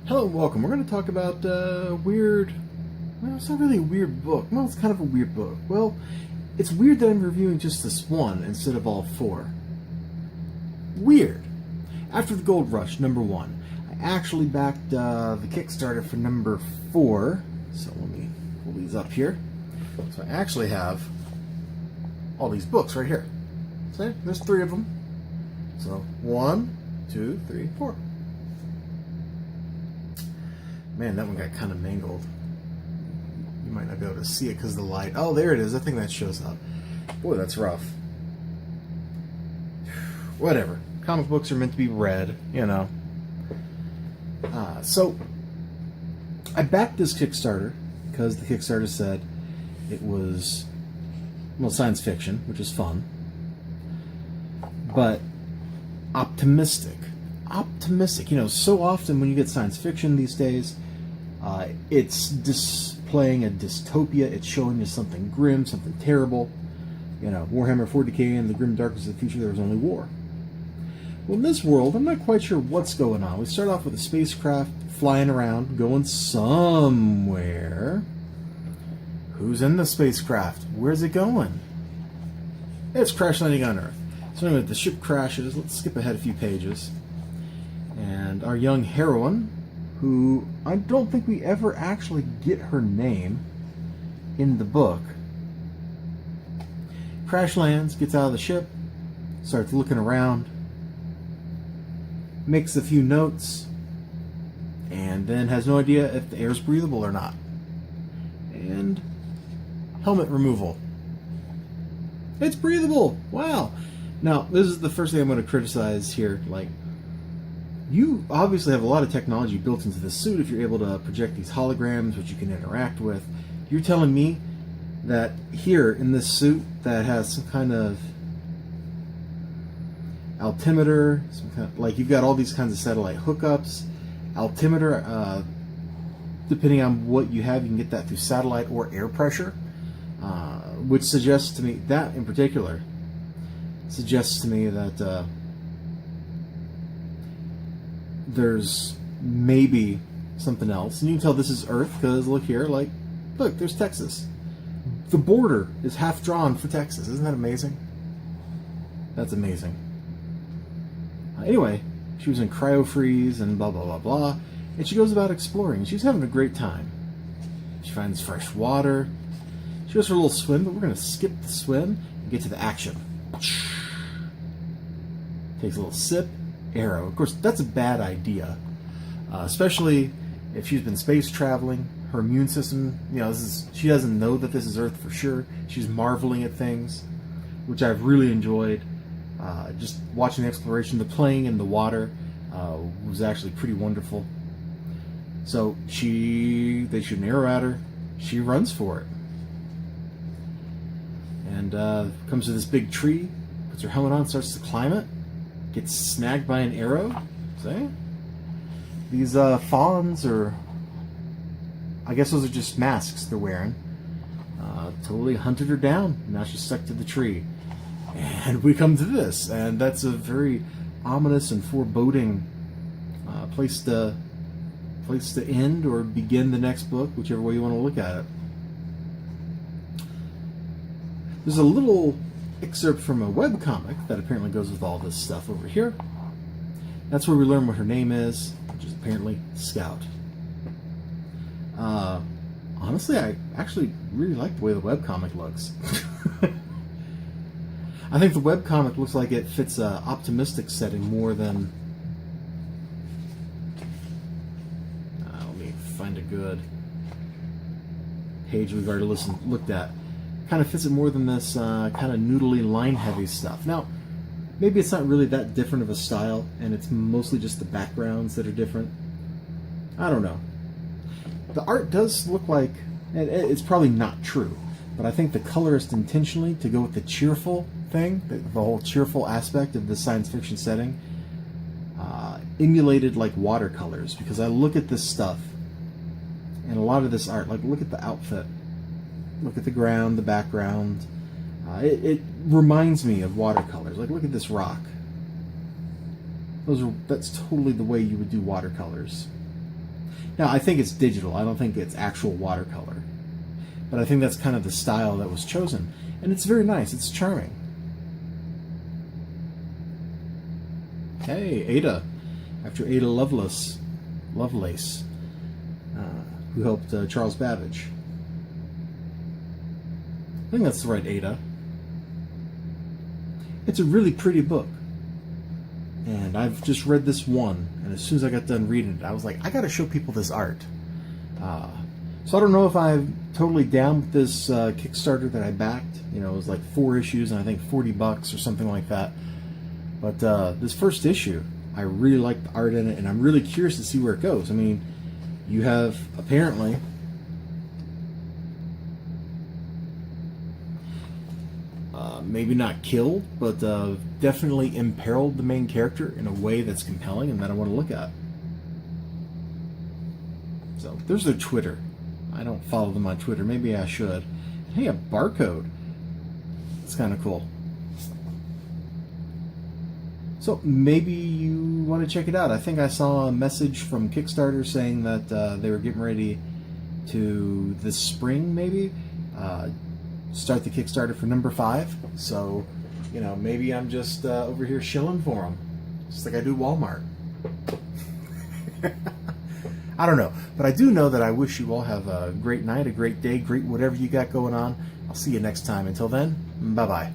Hello and welcome. We're going to talk about weird... Well, it's not really a weird book. Well, it's kind of a weird book. Well, it's weird that I'm reviewing just this one instead of all four. Weird. After the Gold Rush, #1. I actually backed the Kickstarter for #4. So let me pull these up here. So I actually have all these books right here. See? There's 3 of them. So 1, 2, 3, 4. Man, that one got kind of mangled. You might not be able to see it because of the light. Oh, there it is. I think that shows up. Boy, that's rough. Whatever. Comic books are meant to be read, you know. So, I backed this Kickstarter because the Kickstarter said it was, well, science fiction, which is fun, but optimistic. Optimistic. You know, so often when you get science fiction these days, it's displaying a dystopia. It's showing you something grim, something terrible. You know, Warhammer 40K and the grim darkness of the future, there was only war. Well, in this world, I'm not quite sure what's going on. We start off with a spacecraft flying around, going somewhere. Who's in the spacecraft? Where's it going? It's crash landing on Earth. So anyway, the ship crashes. Let's skip ahead a few pages. And our young heroine, who I don't think we ever actually get her name in the book, crash lands, gets out of the ship, starts looking around, makes a few notes, and then has no idea if the air is breathable or not. And helmet removal. It's breathable! Wow! Now, this is the first thing I'm going to criticize here. Like, you obviously have a lot of technology built into the suit if you're able to project these holograms, which you can interact with. You're telling me that here in this suit that has some kind of altimeter, like you've got all these kinds of satellite hookups, altimeter, depending on what you have, you can get that through satellite or air pressure, which suggests to me, that in particular, suggests to me that there's maybe something else. And you can tell this is Earth because look here, like, look, there's Texas. The border is half drawn for Texas. Isn't that amazing? That's amazing. Anyway, she was in cryo-freeze and blah, blah, blah, blah. And she goes about exploring. She's having a great time. She finds fresh water. She goes for a little swim, but we're going to skip the swim and get to the action. Takes a little sip. Arrow. Of course, that's a bad idea, especially if she's been space traveling. Her immune system, you know, she doesn't know that this is Earth for sure. She's marveling at things, which I've really enjoyed. Just watching the exploration, the playing in the water was actually pretty wonderful. So they shoot an arrow at her. She runs for it, and comes to this big tree, puts her helmet on, starts to climb it. Gets snagged by an arrow. See? These fawns are, I guess those are just masks they're wearing. Totally hunted her down. Now she's stuck to the tree. And we come to this, and that's a very ominous and foreboding place to end or begin the next book, whichever way you want to look at it. There's a little excerpt from a webcomic that apparently goes with all this stuff over here. That's where we learn what her name is, which is apparently Scout. Honestly, I actually really like the way the webcomic looks. I think the webcomic looks like it fits an optimistic setting more than... let me find a good page we've already looked at. Kind of fits it more than this kind of noodly, line-heavy stuff. Now, maybe it's not really that different of a style, and it's mostly just the backgrounds that are different. I don't know. The art does look like, and it's probably not true, but I think the colorist intentionally, to go with the cheerful thing, the whole cheerful aspect of the science fiction setting, emulated like watercolors, because I look at this stuff, and a lot of this art, like look at the outfit. Look at the ground, the background. It reminds me of watercolors. Like, look at this rock. That's totally the way you would do watercolors. Now, I think it's digital. I don't think it's actual watercolor. But I think that's kind of the style that was chosen. And it's very nice. It's charming. Hey, Ada. After Ada Lovelace, who helped Charles Babbage. I think that's the right Ada. It's a really pretty book. And I've just read this one, and as soon as I got done reading it, I was like, I gotta show people this art. So I don't know if I'm totally down with this Kickstarter that I backed. You know, it was like 4 issues, and I think $40 or something like that. But this first issue, I really like the art in it, and I'm really curious to see where it goes. I mean, you have, apparently, maybe not killed, but definitely imperiled the main character in a way that's compelling and that I want to look at. So there's their Twitter. I don't follow them on Twitter. Maybe I should. Hey, a barcode. It's kind of cool. So maybe you want to check it out. I think I saw a message from Kickstarter saying that they were getting ready to, this spring maybe, start the Kickstarter for number 5. So, you know, maybe I'm just over here shilling for them, just like I do Walmart. I don't know, but I do know that I wish you all have a great night, a great day, great whatever you got going on. I'll see you next time. Until then, bye-bye.